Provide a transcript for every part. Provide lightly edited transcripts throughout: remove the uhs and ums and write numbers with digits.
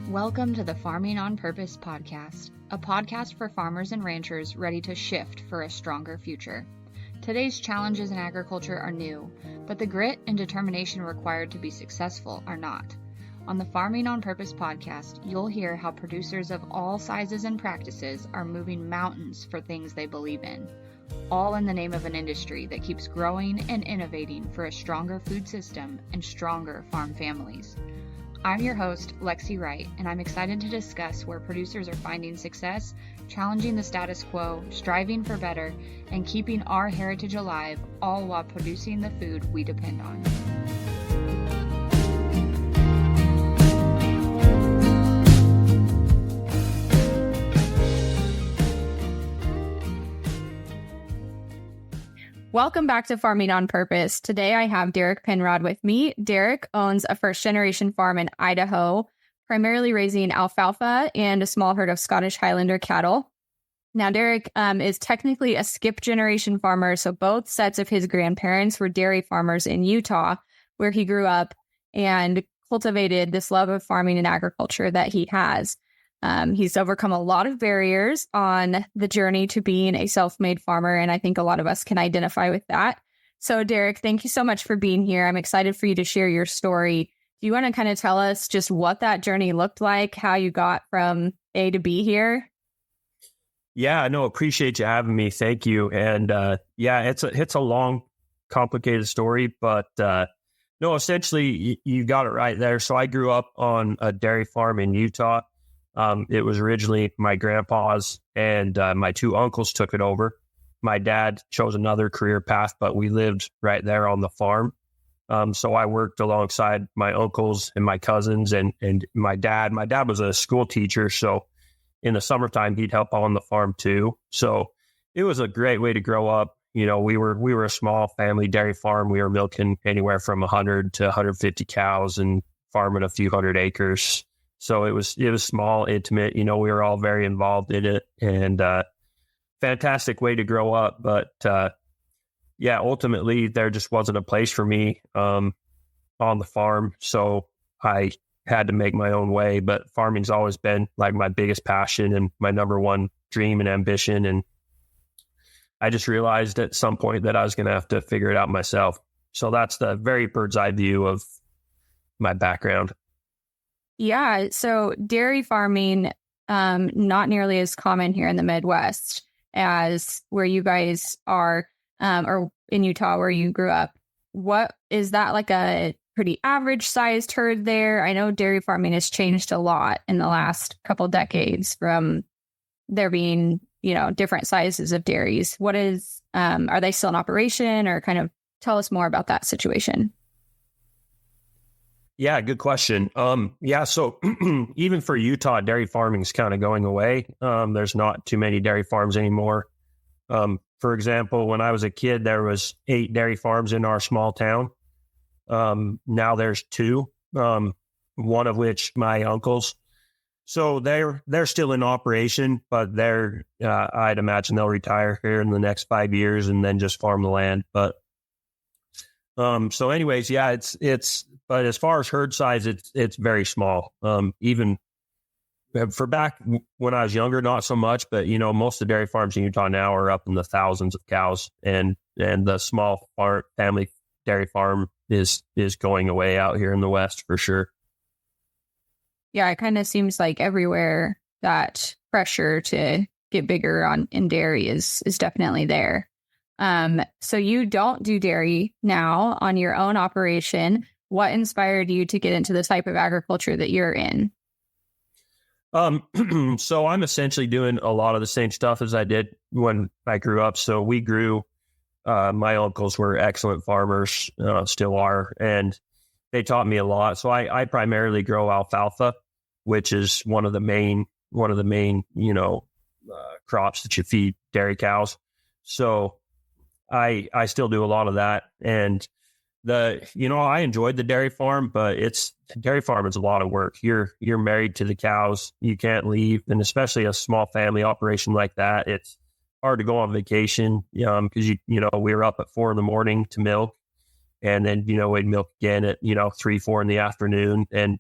Welcome to the Farming on Purpose podcast, a podcast for farmers and ranchers ready to shift for a stronger future. Today's challenges in agriculture are new, but the grit and determination required to be successful are not. On the Farming on Purpose podcast, you'll hear how producers of all sizes and practices are moving mountains for things they believe in, all in the name of an industry that keeps growing and innovating for a stronger food system and stronger farm families. I'm your host, Lexi Wright, and I'm excited to discuss where producers are finding success, challenging the status quo, striving for better, and keeping our heritage alive, all while producing the food we depend on. Welcome back to Farming on Purpose. Today I have Derek Penrod with me. Derek owns a first-generation farm in Idaho, primarily raising alfalfa and a small herd of Scottish Highlander cattle. Now, Derek is technically a skip-generation farmer, so both sets of his grandparents were dairy farmers in Utah, where he grew up and cultivated this love of farming and agriculture that he has. He's overcome a lot of barriers on the journey to being a self-made farmer, and I think a lot of us can identify with that. So, Derek, thank you so much for being here. I'm excited for you to share your story. Do you want to kind of tell us just what that journey looked like, how you got from A to B here? Yeah, no, appreciate you having me. Thank you. And it's a long, complicated story, but no, essentially you got it right there. So I grew up on a dairy farm in Utah. It was originally my grandpa's, and my two uncles took it over. My dad chose another career path, but we lived right there on the farm. So I worked alongside my uncles and my cousins and my dad. My dad was a school teacher, so in the summertime he'd help on the farm too. So it was a great way to grow up. You know, we were a small family dairy farm. We were milking anywhere from 100 to 150 cows and farming a few hundred acres. So it was small, intimate, you know, we were all very involved in it, and fantastic way to grow up. But ultimately there just wasn't a place for me on the farm. So I had to make my own way, but farming's always been like my biggest passion and my number one dream and ambition. And I just realized at some point that I was going to have to figure it out myself. So that's the very bird's eye view of my background. Yeah, so dairy farming, not nearly as common here in the Midwest as where you guys are, or in Utah where you grew up. What is that, like a pretty average sized herd there? I know dairy farming has changed a lot in the last couple decades from there being, you know, different sizes of dairies. What is, are they still in operation, or kind of tell us more about that situation? Yeah, good question. So even for Utah, dairy farming is kind of going away. There's not too many dairy farms anymore. For example, when I was a kid, there was 8 dairy farms in our small town. Now there's 2, one of which my uncles. So they're still in operation, but I'd imagine they'll retire here in the next 5 years and then just farm the land. But so anyways, yeah, but as far as herd size, it's very small. Even for back when I was younger, not so much, but you know, most of the dairy farms in Utah now are up in the thousands of cows, and the small family dairy farm is going away out here in the West for sure. Yeah, it kind of seems like everywhere that pressure to get bigger in dairy is definitely there. So you don't do dairy now on your own operation. What inspired you to get into the type of agriculture that you're in? So I'm essentially doing a lot of the same stuff as I did when I grew up. So we grew, my uncles were excellent farmers, still are, and they taught me a lot. So I primarily grow alfalfa, which is one of the main, you know, crops that you feed dairy cows. So I still do a lot of that. And I enjoyed the dairy farm, but dairy farm is a lot of work. You're married to the cows. You can't leave. And especially a small family operation like that, it's hard to go on vacation. Because we were up at 4 a.m. to milk, and then, we'd milk again at, 3, 4 in the afternoon. And,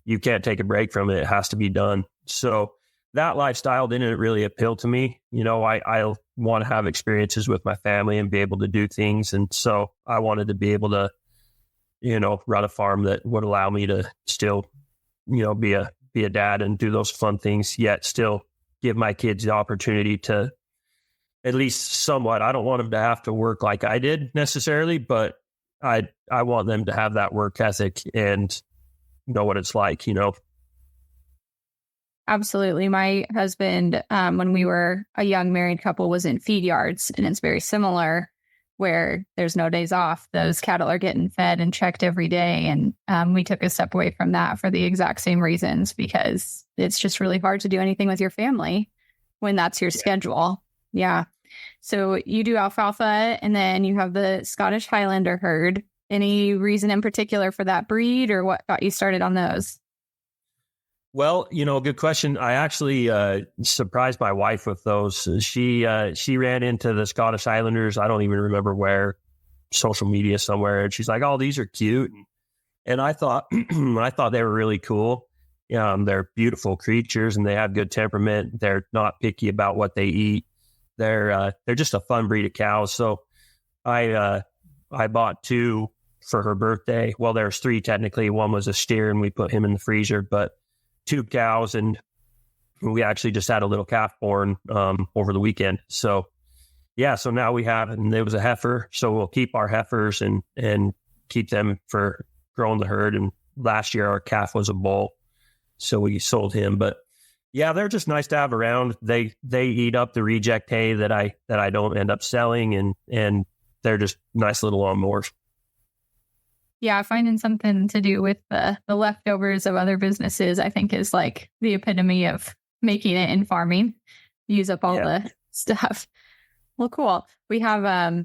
you can't take a break from it. It has to be done. So that lifestyle didn't really appeal to me. I want to have experiences with my family and be able to do things. And so I wanted to be able to, run a farm that would allow me to still, be a dad and do those fun things, yet still give my kids the opportunity to at least somewhat. I don't want them to have to work like I did necessarily, but I want them to have that work ethic and know what it's like, Absolutely. My husband, when we were a young married couple, was in feed yards, and it's very similar where there's no days off. Those cattle are getting fed and checked every day. And we took a step away from that for the exact same reasons, because it's just really hard to do anything with your family when that's your schedule. Yeah. So you do alfalfa, and then you have the Scottish Highlander herd. Any reason in particular for that breed, or what got you started on those? Well, good question. I actually surprised my wife with those. She ran into the Scottish Highlanders. I don't even remember where, social media somewhere, and she's like, "Oh, these are cute." And I thought they were really cool. They're beautiful creatures, and they have good temperament. They're not picky about what they eat. They're just a fun breed of cows. So I bought 2 for her birthday. Well, there's 3 technically. One was a steer, and we put him in the freezer, but 2 cows, and we actually just had a little calf born over the weekend. So yeah, so now we have, and there was a heifer, so we'll keep our heifers and keep them for growing the herd. And last year our calf was a bull, so we sold him. But yeah, they're just nice to have around. They eat up the reject hay that I don't end up selling, and they're just nice little lawnmowers. Yeah, finding something to do with the leftovers of other businesses, I think, is like the epitome of making it in farming. Use up all the stuff. Well, cool. We have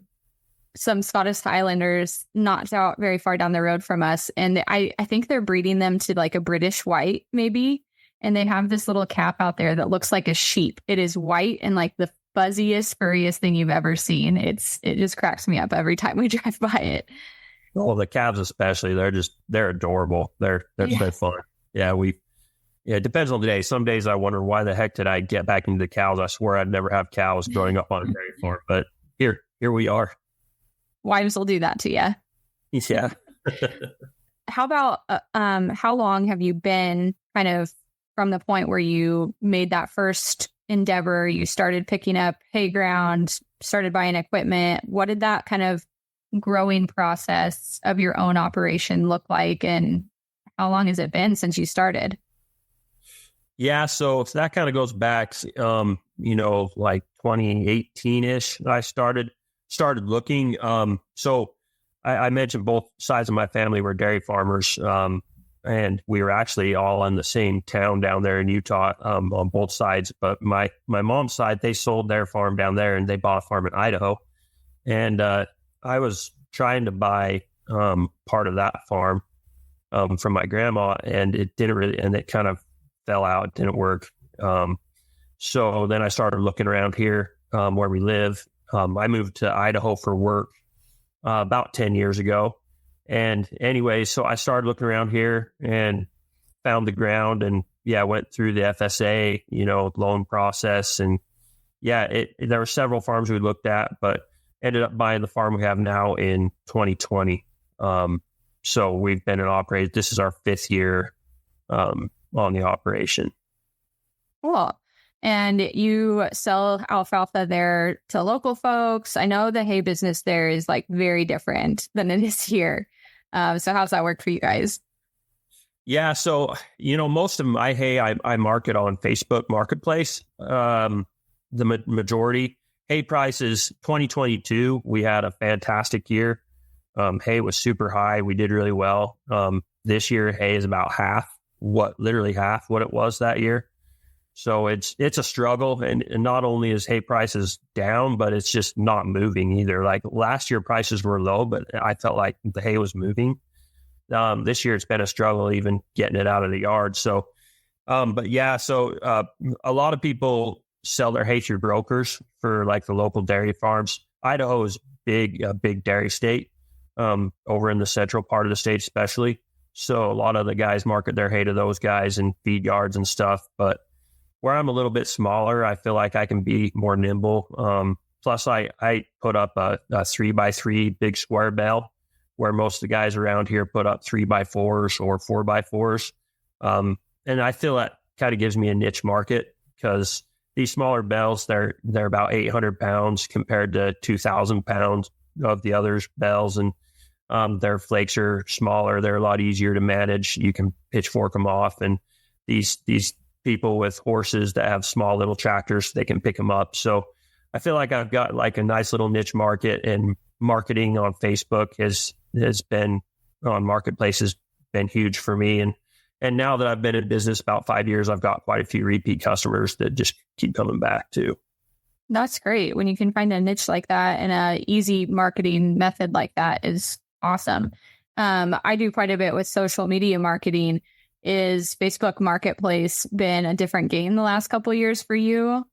some Scottish Highlanders not out very far down the road from us, and I think they're breeding them to like a British white, maybe. And they have this little calf out there that looks like a sheep. It is white and like the fuzziest, furriest thing you've ever seen. It just cracks me up every time we drive by it. Well, the calves especially, they're adorable. They're so fun. Yeah, it depends on the day. Some days I wonder, why the heck did I get back into the cows? I swear I'd never have cows growing up on a dairy farm, but here we are. Wives will do that to you. Yeah. How about how long have you been kind of from the point where you made that first endeavor? You started picking up hay ground, started buying equipment. What did that kind of growing process of your own operation look like, and how long has it been since you started? Yeah, so that kind of goes back, like 2018-ish. I started looking. So I mentioned both sides of my family were dairy farmers, and we were actually all in the same town down there in Utah, on both sides. But my mom's side, they sold their farm down there, and they bought a farm in Idaho, and I was trying to buy part of that farm from my grandma, and it didn't really, and it kind of fell out. It didn't work. So then I started looking around here where we live. I moved to Idaho for work about 10 years ago. And anyway, so I started looking around here and found the ground, and went through the FSA, loan process. And there were several farms we looked at, but ended up buying the farm we have now in 2020. So we've been in operation. This is our 5th year on the operation. Cool. And you sell alfalfa there to local folks. I know the hay business there is like very different than it is here. So how's that work for you guys? Yeah. So, most of my hay, I market on Facebook Marketplace. The majority. Hay prices, 2022, we had a fantastic year. Hay was super high. We did really well. This year, hay is about literally half what it was that year. So it's a struggle. And not only is hay prices down, but it's just not moving either. Like last year, prices were low, but I felt like the hay was moving. This year, it's been a struggle even getting it out of the yard. So, a lot of people sell their hay through brokers for like the local dairy farms. Idaho is a big dairy state, over in the central part of the state, especially. So a lot of the guys market their hay to those guys in feed yards and stuff. But where I'm a little bit smaller, I feel like I can be more nimble. Plus, I put up a 3x3 big square bale, where most of the guys around here put up 3x4s or 4x4s. And I feel that kind of gives me a niche market, because these smaller bales, they're about 800 pounds compared to 2,000 pounds of the others bales. And their flakes are smaller. They're a lot easier to manage. You can pitchfork them off. And these people with horses that have small little tractors, they can pick them up. So I feel like I've got like a nice little niche market, and marketing on Facebook has been, on marketplaces, been huge for me. And now that I've been in business about 5 years, I've got quite a few repeat customers that just keep coming back too. That's great. When you can find a niche like that, and a easy marketing method like that is awesome. I do quite a bit with social media marketing. Is Facebook Marketplace been a different game the last couple of years for you?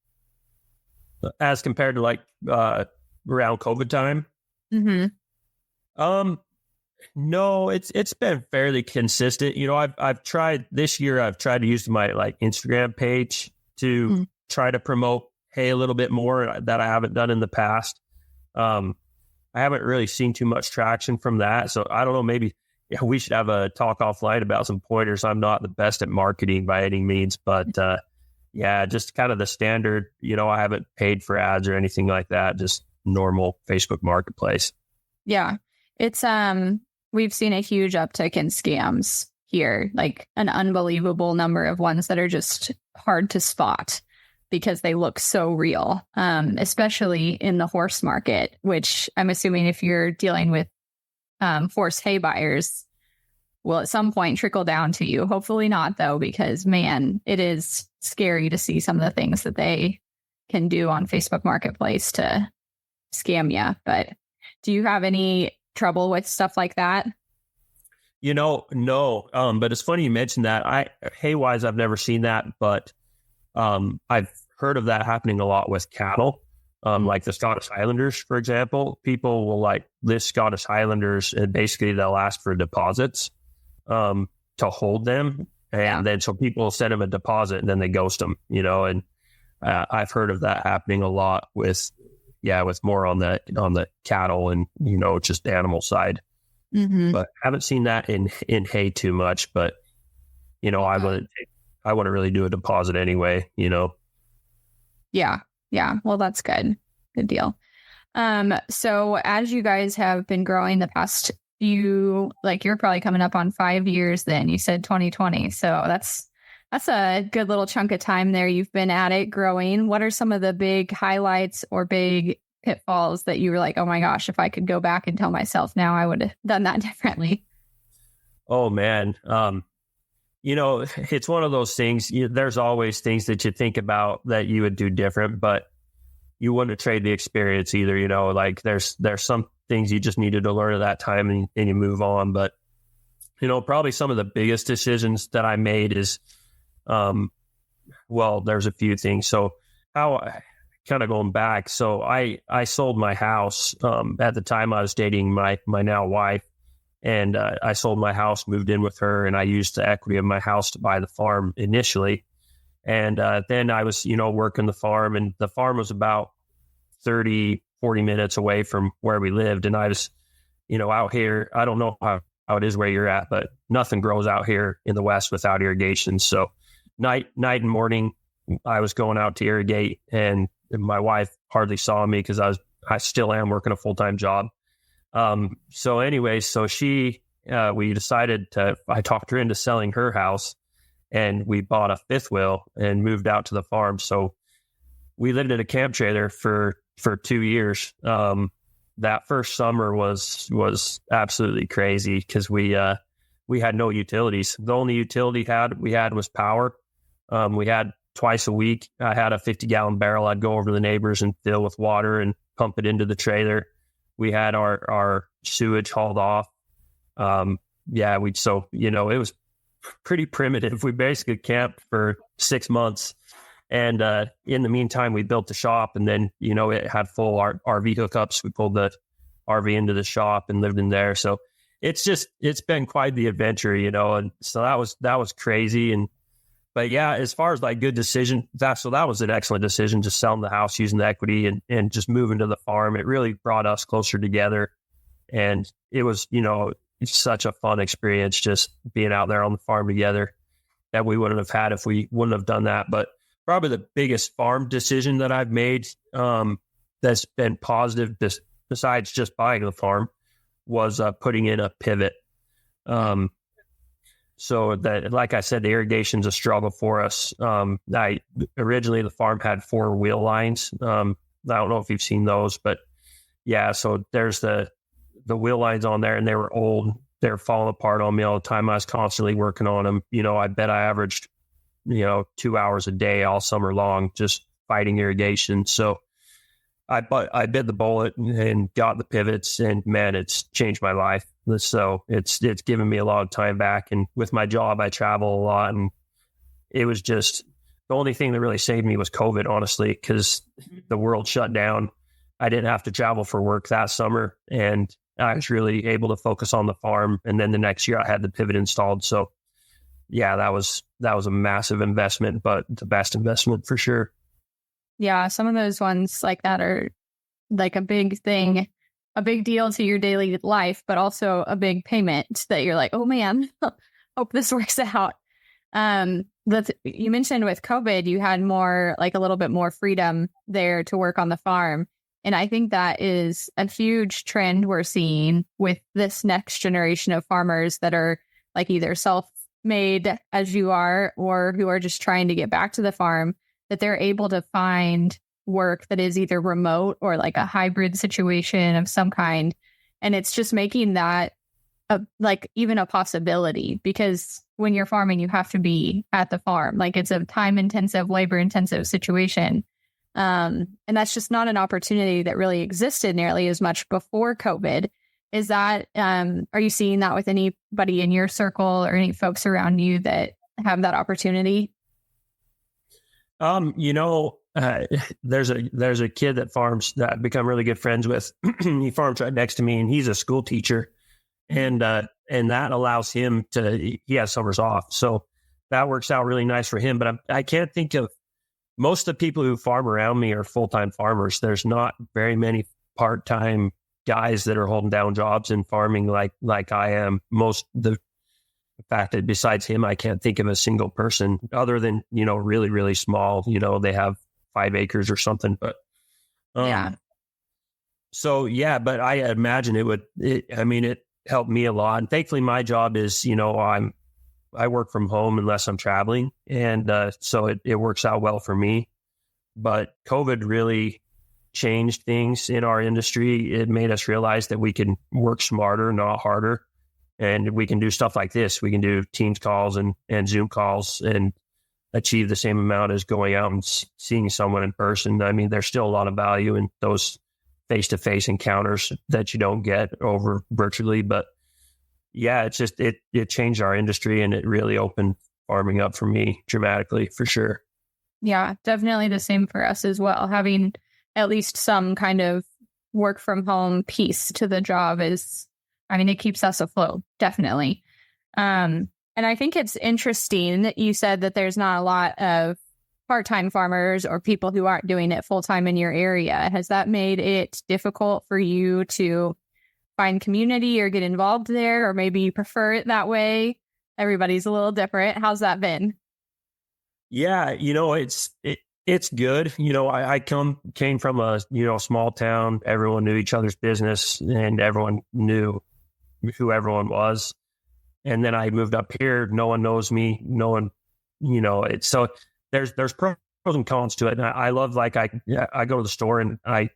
As compared to like around COVID time? Mm-hmm. No, it's been fairly consistent. You know, I've tried this year. I've tried to use my like Instagram page to try to promote hay a little bit more, that I haven't done in the past. I haven't really seen too much traction from that. So I don't know, maybe we should have a talk offline about some pointers. I'm not the best at marketing by any means, but yeah, just kind of the standard, you know, I haven't paid for ads or anything like that. Just normal Facebook Marketplace. Yeah. It's, we've seen a huge uptick in scams here, like an unbelievable number of ones that are just hard to spot because they look so real, especially in the horse market, which I'm assuming if you're dealing with forced hay buyers, will at some point trickle down to you. Hopefully not, though, because, man, it is scary to see some of the things that they can do on Facebook Marketplace to scam you. But do you have any trouble with stuff like that? You know, no. But it's funny you mentioned that. Hay-wise, I've never seen that, but I've heard of that happening a lot with cattle. Like the Scottish Highlanders, for example. People will like list Scottish Highlanders, and basically they'll ask for deposits to hold them. And then so people send them a deposit and then they ghost them, you know, and I've heard of that happening a lot with more on the cattle and, you know, just animal side. Mm-hmm. But I haven't seen that in hay too much, but, you know, I wouldn't really do a deposit anyway, you know? Yeah. Yeah. Well, that's good. Good deal. So as you guys have been growing the past you're probably coming up on 5 years then. You said 2020. So that's a good little chunk of time there you've been at it growing. What are some of the big highlights or big pitfalls that you were like, oh my gosh, if I could go back and tell myself now, I would have done that differently? Oh man. You know, it's one of those things. There's always things that you think about that you would do different, but you wouldn't trade the experience either. You know, like there's some things you just needed to learn at that time, and you move on. But, you know, probably some of the biggest decisions that I made is, there's a few things. So how kind of going back. So I sold my house at the time I was dating my now wife. And I sold my house, moved in with her, and I used the equity of my house to buy the farm initially. And then I was, you know, working the farm, and the farm was about 30, 40 minutes away from where we lived. And I was, you know, out here. I don't know how it is where you're at, but nothing grows out here in the West without irrigation. So night and morning, I was going out to irrigate, and my wife hardly saw me because I still am working a full-time job. So we decided I talked her into selling her house, and we bought a fifth wheel and moved out to the farm. So we lived in a camp trailer for 2 years. That first summer was absolutely crazy because we had no utilities. The only utility we had was power. We had twice a week. I had a 50-gallon barrel. I'd go over to the neighbors and fill with water and pump it into the trailer. We had our sewage hauled off. So, you know, it was pretty primitive. We basically camped for 6 months. And in the meantime, we built the shop, and then, you know, it had full RV hookups. We pulled the RV into the shop and lived in there. So it's been quite the adventure, and so that was crazy. But yeah, as far as like good decision, that was an excellent decision, just selling the house, using the equity and just moving to the farm. It really brought us closer together. And it was, such a fun experience just being out there on the farm together that we wouldn't have had if we wouldn't have done that. But probably the biggest farm decision that I've made that's been positive besides just buying the farm was putting in a pivot. So that, like I said, the irrigation's a struggle for us. Originally the farm had 4 wheel lines. I don't know if you've seen those, but yeah, so there's the wheel lines on there, and they were old. They're falling apart on me all the time. I was constantly working on them. I bet I averaged, 2 hours a day all summer long, just fighting irrigation. So I bit the bullet and got the pivots, and man, it's changed my life. So it's given me a lot of time back. And with my job, I travel a lot, and it was just the only thing that really saved me was COVID, honestly, because the world shut down. I didn't have to travel for work that summer, and I was really able to focus on the farm. And then the next year I had the pivot installed. So yeah, that was a massive investment, but the best investment for sure. Yeah. Some of those ones like that are like a big thing, a big deal to your daily life, but also a big payment that you're like, oh man, hope this works out. You mentioned with COVID, you had more, like a little bit more freedom there to work on the farm. And I think that is a huge trend we're seeing with this next generation of farmers that are like either self-made as you are, or who are just trying to get back to the farm, that they're able to find work that is either remote or like a hybrid situation of some kind. And it's just making that like even a possibility, because when you're farming, you have to be at the farm. Like it's a time intensive, labor intensive situation. And that's just not an opportunity that really existed nearly as much before COVID. Is that, are you seeing that with anybody in your circle or any folks around you that have that opportunity? There's a kid that farms that I've become really good friends with. He farms right next to me, and he's a school teacher, and that allows him he has summers off. So that works out really nice for him. But I can't think of, most of the people who farm around me are full-time farmers. There's not very many part-time guys that are holding down jobs in farming like I am. The fact that besides him, I can't think of a single person other than, really, really small, they have 5 acres or something, but yeah. So yeah, but I imagine it helped me a lot. And thankfully my job is, I work from home unless I'm traveling. And so it works out well for me. But COVID really changed things in our industry. It made us realize that we can work smarter, not harder. And we can do stuff like this. We can do Teams calls and Zoom calls and achieve the same amount as going out and seeing someone in person. I mean, there's still a lot of value in those face-to-face encounters that you don't get over virtually. But yeah, it's just, it changed our industry, and it really opened farming up for me dramatically, for sure. Yeah, definitely the same for us as well. Having at least some kind of work from home piece to the job it keeps us afloat, definitely. And I think it's interesting that you said that there's not a lot of part-time farmers or people who aren't doing it full-time in your area. Has that made it difficult for you to find community or get involved there, or maybe you prefer it that way? Everybody's a little different. How's that been? Yeah, it's good. I came from a small town. Everyone knew each other's business, and everyone knew who everyone was. And then I moved up here. No one knows me. No one, it's so there's pros and cons to it. And I love, like, I go to the store and I'm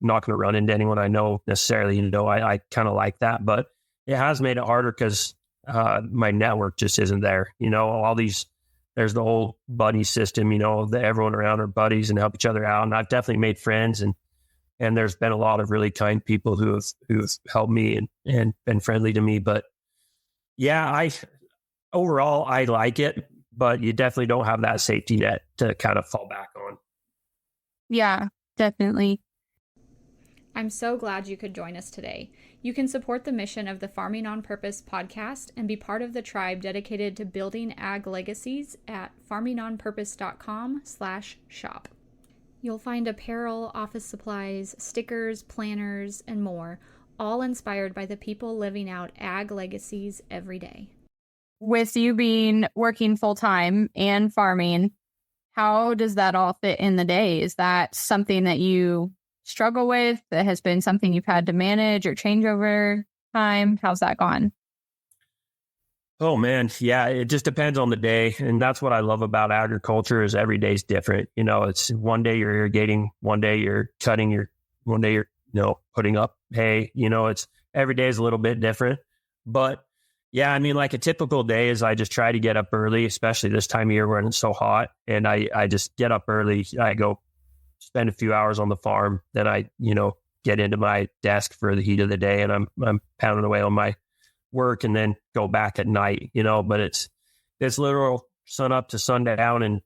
not going to run into anyone I know necessarily. I kind of like that, but it has made it harder because my network just isn't there. There's the whole buddy system, that everyone around are buddies and help each other out. And I've definitely made friends, and there's been a lot of really kind people who've helped me and been friendly to me. But yeah, overall I like it, but you definitely don't have that safety net to kind of fall back on. Yeah, definitely. I'm so glad you could join us today. You can support the mission of the Farming on Purpose podcast and be part of the tribe dedicated to building ag legacies at farmingonpurpose.com/shop. You'll find apparel, office supplies, stickers, planners, and more, all inspired by the people living out ag legacies every day. With you being working full-time and farming, how does that all fit in the day? Is that something that you struggle with, that has been something you've had to manage or change over time? How's that gone? Oh man, yeah, it just depends on the day. And that's what I love about agriculture is every day's different. It's one day you're irrigating, one day you're cutting one day you're, putting up hay, it's every day is a little bit different. But yeah, I mean, like a typical day is I just try to get up early, especially this time of year when it's so hot. And I just get up early. I go spend a few hours on the farm. Then I, get into my desk for the heat of the day and I'm pounding away on my work and then go back at night, but it's literal sun up to sundown and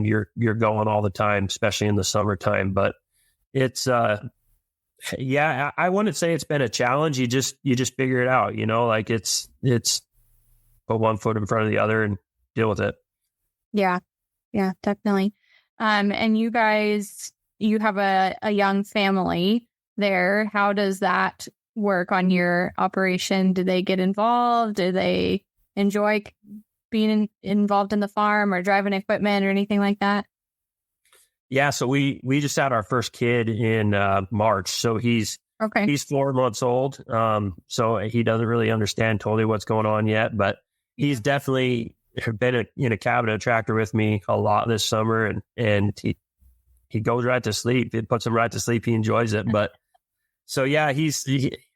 you're going all the time, especially in the summertime. But it's, yeah, I wouldn't say it's been a challenge. You just figure it out, like it's put one foot in front of the other and deal with it. Yeah, definitely. And you guys, you have a young family there. How does that work on your operation? Do they get involved? Do they enjoy being involved in the farm or driving equipment or anything like that? Yeah, so we just had our first kid in March. So he's 4 months old. So he doesn't really understand totally what's going on yet, but he's definitely been in a cab of a tractor with me a lot this summer, and he goes right to sleep. It puts him right to sleep. He enjoys it. But so yeah,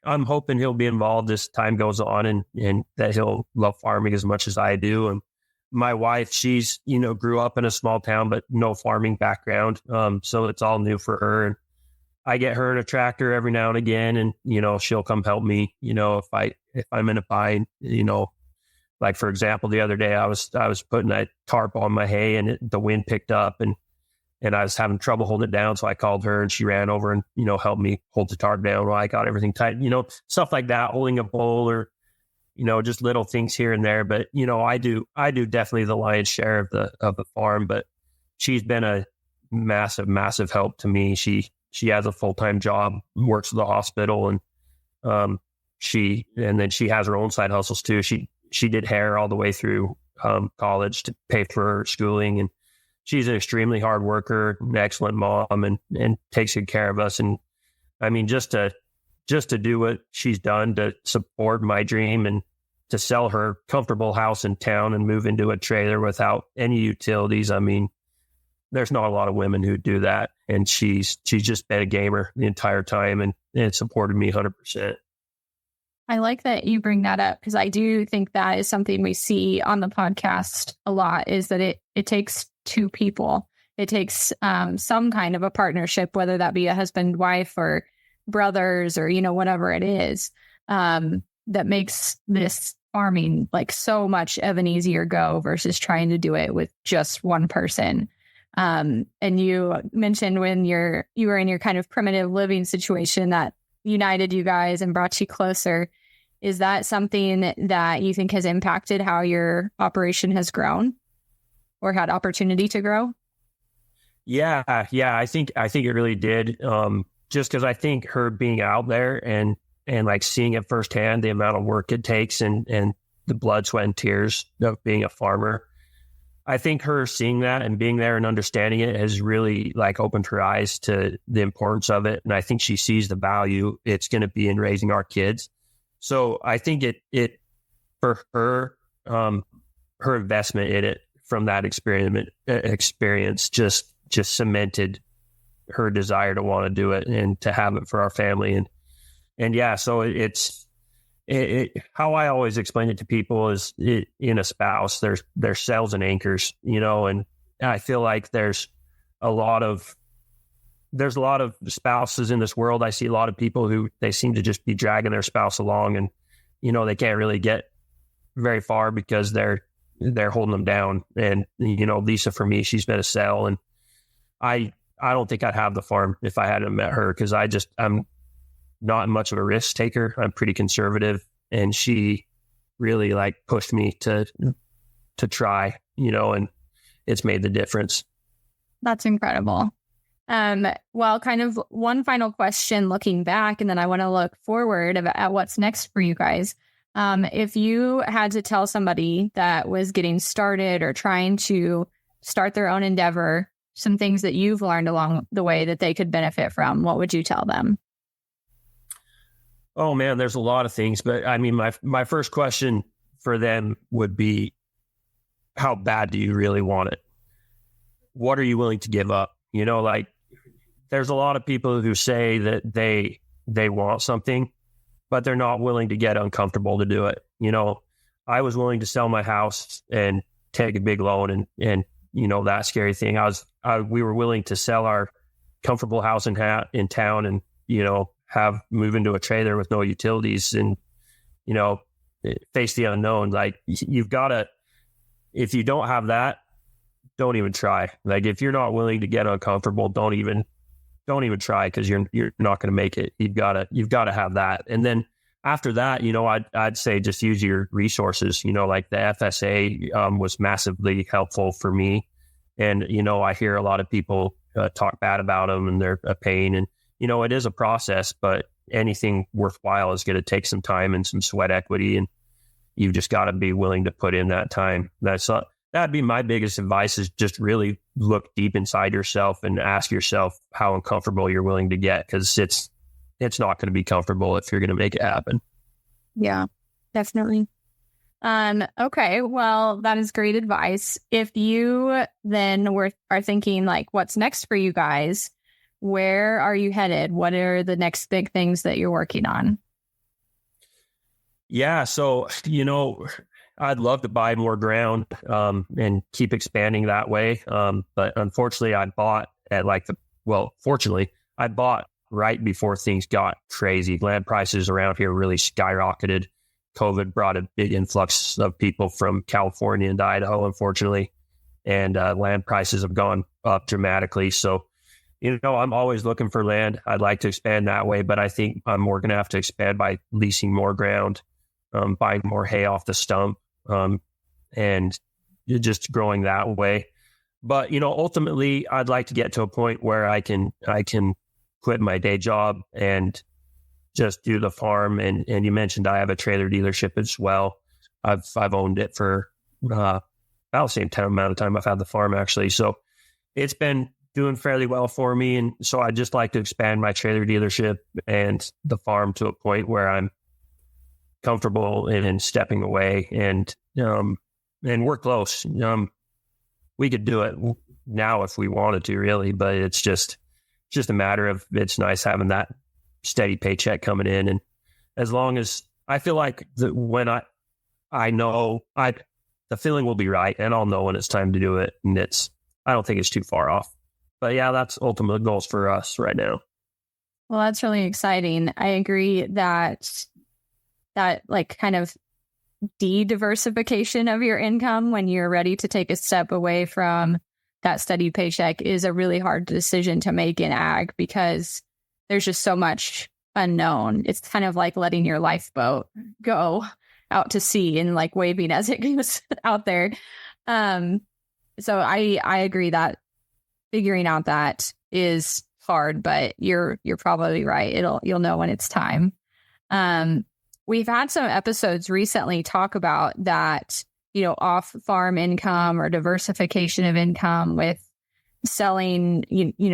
I'm hoping he'll be involved as time goes on, and that he'll love farming as much as I do. And my wife, she's grew up in a small town, but no farming background. So it's all new for her. And I get her in a tractor every now and again, and she'll come help me. If I'm in a bind, like for example, the other day I was putting a tarp on my hay, and the wind picked up, and I was having trouble holding it down. So I called her, and she ran over and helped me hold the tarp down while I got everything tight. Stuff like that, holding a bowl or just little things here and there. But I do definitely the lion's share of the farm. But she's been a massive help to me. She has a full-time job, works at the hospital, and then she has her own side hustles too. She did hair all the way through college to pay for her schooling, and she's an extremely hard worker, an excellent mom, and takes good care of us. And I mean, just to do what she's done to support my dream and to sell her comfortable house in town and move into a trailer without any utilities. I mean, there's not a lot of women who do that. And she's just been a gamer the entire time and supported me 100%. I like that you bring that up, because I do think that is something we see on the podcast a lot, is that it takes two people. It takes some kind of a partnership, whether that be a husband, wife, or brothers, or, whatever it is, that makes this farming like so much of an easier go versus trying to do it with just one person. And you mentioned when you were in your kind of primitive living situation that united you guys and brought you closer. Is that something that you think has impacted how your operation has grown or had opportunity to grow? Yeah. I think it really did. Just because I think her being out there and like seeing it firsthand, the amount of work it takes and the blood, sweat, and tears of being a farmer. I think her seeing that and being there and understanding it has really like opened her eyes to the importance of it. And I think she sees the value it's going to be in raising our kids. So I think it for her, her investment in it from that experience just cemented her desire to want to do it and to have it for our family. And yeah, so it's how I always explain it to people is in a spouse, there's sails and anchors, and I feel like there's a lot of spouses in this world. I see a lot of people who they seem to just be dragging their spouse along, and they can't really get very far because they're holding them down. And Lisa, for me, she's been a sail, and I don't think I'd have the farm if I hadn't met her, because I'm not much of a risk taker. I'm pretty conservative, and she really like pushed me to try, and it's made the difference. That's incredible. Well, kind of one final question looking back, and then I want to look forward at what's next for you guys. If you had to tell somebody that was getting started or trying to start their own endeavor, some things that you've learned along the way that they could benefit from, what would you tell them? Oh man, there's a lot of things, but I mean, my first question for them would be, how bad do you really want it? What are you willing to give up? Like there's a lot of people who say that they want something, but they're not willing to get uncomfortable to do it. I was willing to sell my house and take a big loan and that scary thing. We were willing to sell our comfortable house in town and, move into a trailer with no utilities and, face the unknown. Like you've got to, if you don't have that, don't even try. Like if you're not willing to get uncomfortable, don't even try, because you're not going to make it. You've got to have that. And then after that, I'd say just use your resources. Like the FSA was massively helpful for me. And, I hear a lot of people talk bad about them and they're a pain. And, it is a process, but anything worthwhile is going to take some time and some sweat equity. And you've just got to be willing to put in that time. That'd be my biggest advice, is just really look deep inside yourself and ask yourself how uncomfortable you're willing to get, because it's not going to be comfortable if you're going to make it happen. Yeah, definitely. Okay, well, that is great advice. If you then are thinking like, what's next for you guys? Where are you headed? What are the next big things that you're working on? Yeah, so, I'd love to buy more ground and keep expanding that way. But unfortunately, I bought fortunately, I bought right before things got crazy. Land prices around here really skyrocketed. COVID brought a big influx of people from California and Idaho, unfortunately, and land prices have gone up dramatically. So, I'm always looking for land. I'd like to expand that way, but I think I'm more going to have to expand by leasing more ground, buying more hay off the stump, and just growing that way. But, ultimately I'd like to get to a point where I can quit my day job and just do the farm. And you mentioned I have a trailer dealership as well. I've owned it for about the same amount of time I've had the farm, actually. So it's been doing fairly well for me. And so I'd just like to expand my trailer dealership and the farm to a point where I'm comfortable in stepping away, and we're close. We could do it now if we wanted to, really, but it's just a matter of, it's nice having that steady paycheck coming in. And as long as I feel like when I know the feeling will be right, and I'll know when it's time to do it, and I don't think it's too far off. But yeah, that's ultimate goals for us right now. Well, that's really exciting. I agree that like kind of de-diversification of your income when you're ready to take a step away from that steady paycheck is a really hard decision to make in ag, because there's just so much unknown. It's kind of like letting your lifeboat go out to sea and like waving as it goes out there. So I agree that figuring out that is hard, but you're probably right. You'll know when it's time. We've had some episodes recently talk about that, off farm income or diversification of income with selling,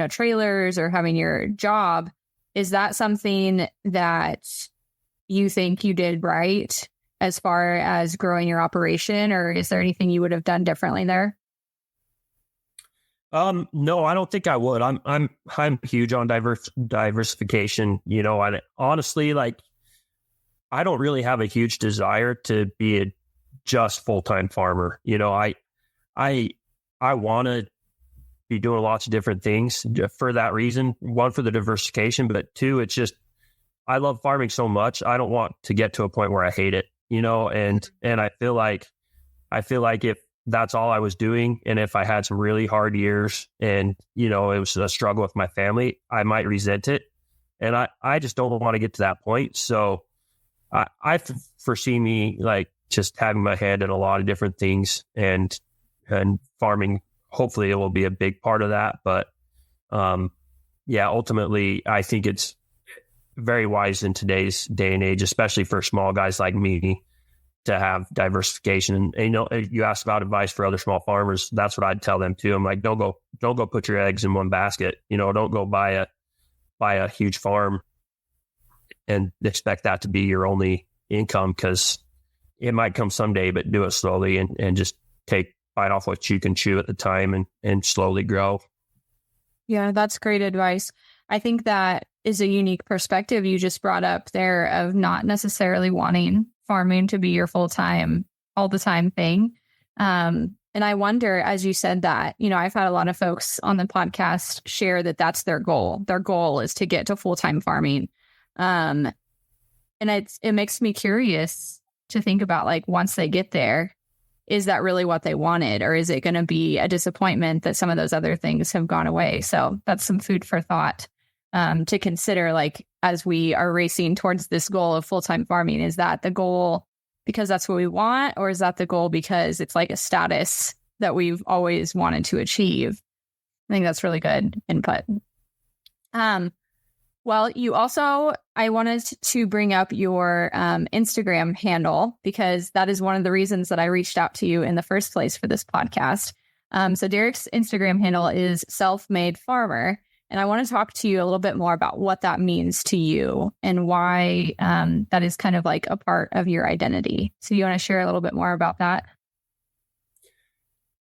trailers or having your job. Is that something that you think you did right as far as growing your operation, or is there anything you would have done differently there? No, I don't think I would. I'm huge on diversification. I honestly, I don't really have a huge desire to be a just full-time farmer. I want to be doing lots of different things for that reason. One, for the diversification, but two, it's just, I love farming so much. I don't want to get to a point where I hate it, and I feel like if that's all I was doing, and if I had some really hard years and, it was a struggle with my family, I might resent it. And I just don't want to get to that point. So I foresee me like just having my hand in a lot of different things, and farming, hopefully it will be a big part of that. But ultimately I think it's very wise in today's day and age, especially for small guys like me, to have diversification. And you asked about advice for other small farmers. That's what I'd tell them too. I'm like, don't go put your eggs in one basket. Don't go buy a huge farm and expect that to be your only income, because it might come someday, but do it slowly and just bite off what you can chew at the time and slowly grow. Yeah, that's great advice. I think that is a unique perspective you just brought up there of not necessarily wanting farming to be your full-time, all the time thing. And I wonder, as you said that, I've had a lot of folks on the podcast share that that's their goal. Their goal is to get to full-time farming. And it makes me curious to think about, like, once they get there, is that really what they wanted? Or is it going to be a disappointment that some of those other things have gone away? So that's some food for thought to consider, like, as we are racing towards this goal of full-time farming. Is that the goal because that's what we want? Or is that the goal because it's like a status that we've always wanted to achieve? I think that's really good input. Well, I wanted to bring up your Instagram handle, because that is one of the reasons that I reached out to you in the first place for this podcast. So Derek's Instagram handle is Self-Made Farmer. And I want to talk to you a little bit more about what that means to you and why that is kind of like a part of your identity. So you want to share a little bit more about that?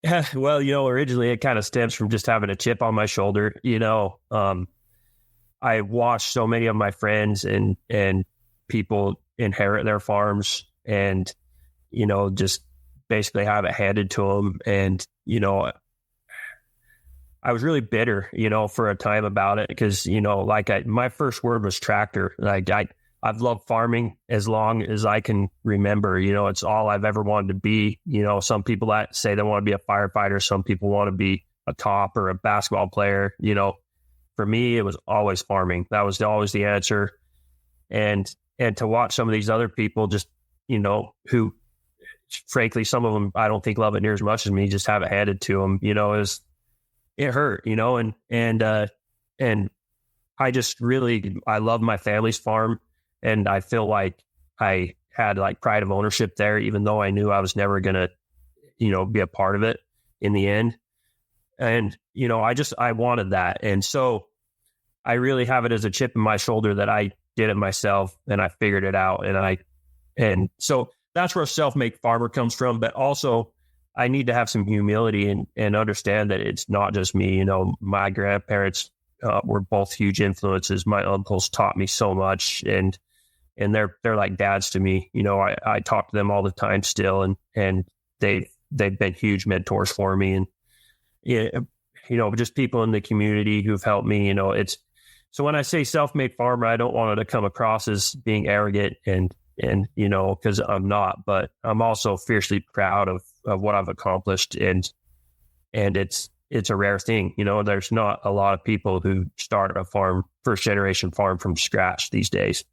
Yeah, well, originally it kind of stems from just having a chip on my shoulder. I watched so many of my friends and people inherit their farms and, just basically have it handed to them. And, I was really bitter, for a time about it, because, my first word was tractor. Like I've loved farming as long as I can remember. It's all I've ever wanted to be. Some people that say they want to be a firefighter, some people want to be a cop or a basketball player. For me, it was always farming. That was always the answer. And to watch some of these other people just, who frankly, some of them, I don't think love it near as much as me, just have it handed to them, it hurt, and I just really, I love my family's farm, and I feel like I had like pride of ownership there, even though I knew I was never going to, be a part of it in the end. And, I wanted that. And so I really have it as a chip in my shoulder that I did it myself and I figured it out. And so that's where Self-Made Farmer comes from. But also I need to have some humility and understand that it's not just me. My grandparents were both huge influences. My uncles taught me so much, and they're like dads to me. I talk to them all the time still, and they've been huge mentors for me. And just people in the community who've helped me. So when I say self-made farmer, I don't want it to come across as being arrogant and because I'm not, but I'm also fiercely proud of what I've accomplished, and it's a rare thing. There's not a lot of people who start a first generation farm from scratch these days.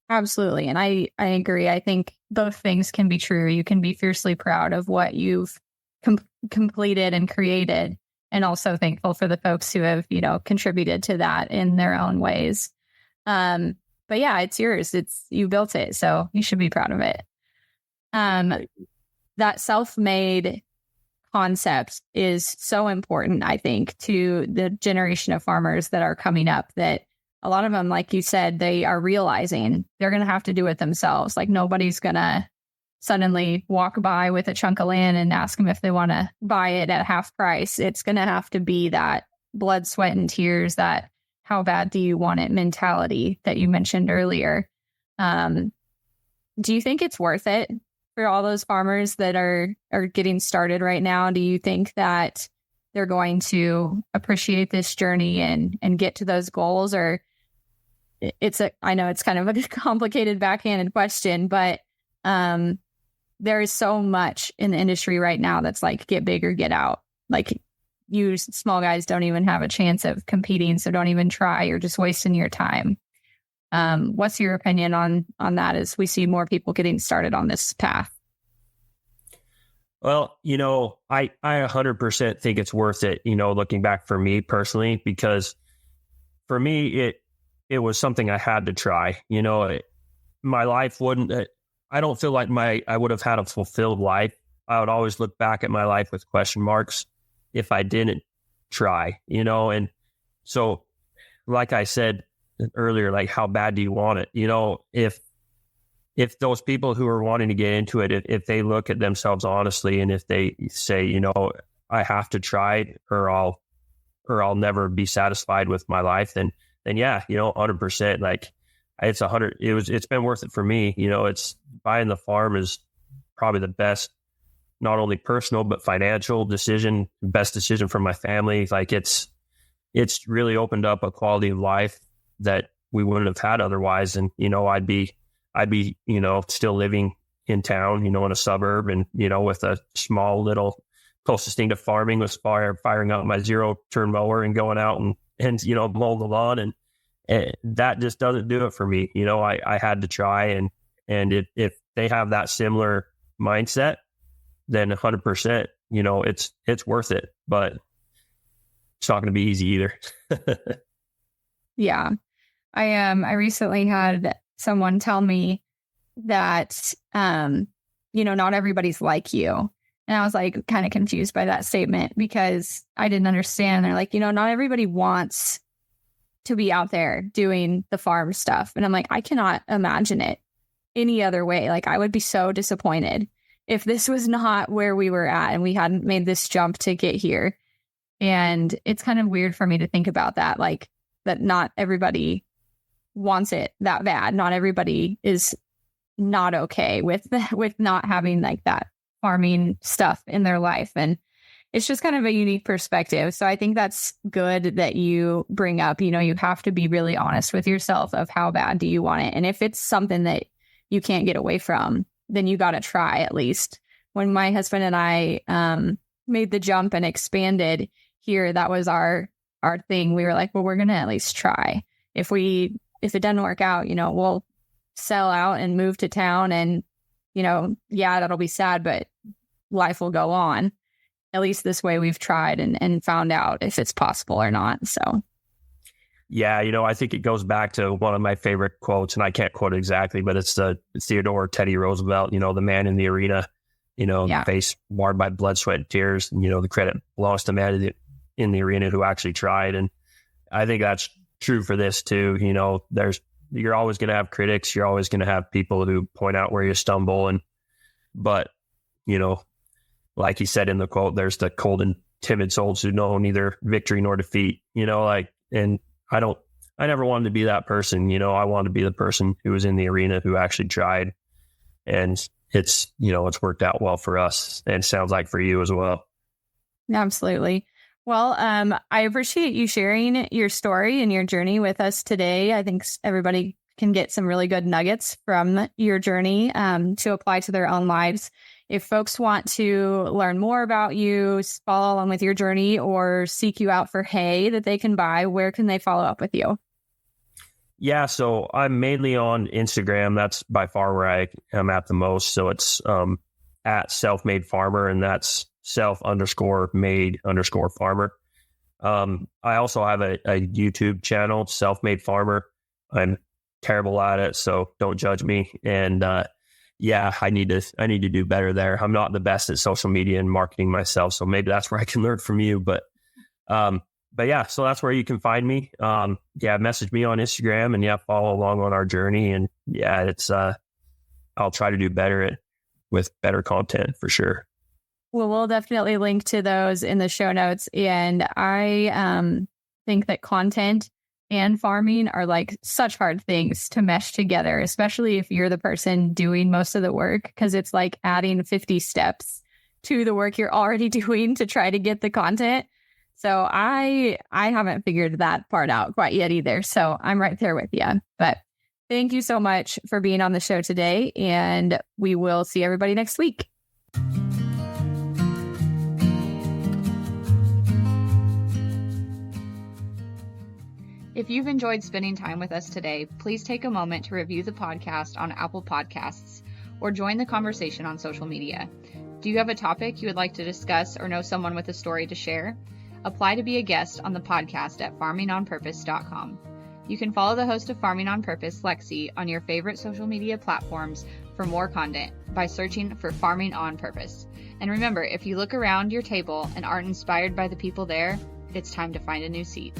Absolutely. And I agree. I think both things can be true. You can be fiercely proud of what you've completed and created, and also thankful for the folks who have, contributed to that in their own ways. But yeah, it's yours. You built it, so you should be proud of it. That self-made concept is so important, I think, to the generation of farmers that are coming up, that a lot of them, like you said, they are realizing they're going to have to do it themselves. Like nobody's going to suddenly walk by with a chunk of land and ask them if they want to buy it at half price. It's going to have to be that blood, sweat, and tears, that how bad do you want it mentality that you mentioned earlier. Do you think it's worth it for all those farmers that are getting started right now? Do you think that they're going to appreciate this journey and get to those goals? Or I know it's kind of a complicated backhanded question, but there is so much in the industry right now that's like, get big or get out. Like you small guys don't even have a chance of competing. So don't even try. You're just wasting your time. What's your opinion on that as we see more people getting started on this path? Well, I 100% think it's worth it, looking back for me personally, because for me, it was something I had to try. My life wouldn't, I don't feel like I would have had a fulfilled life. I would always look back at my life with question marks if I didn't try, and so, like I said earlier, like, how bad do you want it? If those people who are wanting to get into it, if they look at themselves honestly, and if they say, I have to try or I'll never be satisfied with my life, then yeah, 100%, like, it's been worth it for me. It's buying the farm is probably the best, not only personal, but financial decision, best decision for my family. Like, it's really opened up a quality of life that we wouldn't have had otherwise. And, I'd be, still living in town, in a suburb, and, with a small little closest thing to farming was firing up my 0-turn mower and going out and mowing the lawn. And that just doesn't do it for me. I had to try, and if they have that similar mindset, then 100%, it's worth it, but it's not going to be easy either. Yeah. I recently had someone tell me that, not everybody's like you. And I was like kind of confused by that statement because I didn't understand. They're like, not everybody wants to be out there doing the farm stuff. And I'm like, I cannot imagine it any other way. Like, I would be so disappointed if this was not where we were at and we hadn't made this jump to get here. And it's kind of weird for me to think about that, like, that not everybody wants it that bad. Not everybody is not okay with not having like that farming stuff in their life. And it's just kind of a unique perspective. So I think that's good that you bring up, you have to be really honest with yourself of how bad do you want it. And if it's something that you can't get away from, then you got to try at least. When my husband and I made the jump and expanded here, that was our thing. We were like, well, we're going to at least try. If it doesn't work out, we'll sell out and move to town, and, yeah, that'll be sad, but life will go on. At least this way we've tried and found out if it's possible or not. So. Yeah, I think it goes back to one of my favorite quotes, and I can't quote it exactly, but it's Theodore Teddy Roosevelt, the man in the arena, face marred by blood, sweat, and tears. And, the credit belongs to the man in the arena who actually tried. And I think that's true for this too. You're always going to have critics. You're always going to have people who point out where you stumble. But like he said in the quote, there's the cold and timid souls who know neither victory nor defeat, and I never wanted to be that person. I wanted to be the person who was in the arena who actually tried, and it's worked out well for us, and sounds like for you as well. Absolutely. Well, I appreciate you sharing your story and your journey with us today. I think everybody can get some really good nuggets from your journey to apply to their own lives. If folks want to learn more about you, follow along with your journey, or seek you out for hay that they can buy, where can they follow up with you? Yeah, so I'm mainly on Instagram. That's by far where I am at the most. So it's at self-made farmer, and that's self_made_farmer. I also have a YouTube channel, Self-Made Farmer. I'm terrible at it, so don't judge me. And yeah, I need to do better there. I'm not the best at social media and marketing myself, so maybe that's where I can learn from you. But yeah, so that's where you can find me. Message me on Instagram, and follow along on our journey. And it's I'll try to do better with better content for sure. Well, we'll definitely link to those in the show notes. And I think that content and farming are like such hard things to mesh together, especially if you're the person doing most of the work, because it's like adding 50 steps to the work you're already doing to try to get the content. So I haven't figured that part out quite yet either. So I'm right there with you. But thank you so much for being on the show today, and we will see everybody next week. If you've enjoyed spending time with us today, please take a moment to review the podcast on Apple Podcasts or join the conversation on social media. Do you have a topic you would like to discuss or know someone with a story to share? Apply to be a guest on the podcast at farmingonpurpose.com. You can follow the host of Farming on Purpose, Lexi, on your favorite social media platforms for more content by searching for Farming on Purpose. And remember, if you look around your table and aren't inspired by the people there, it's time to find a new seat.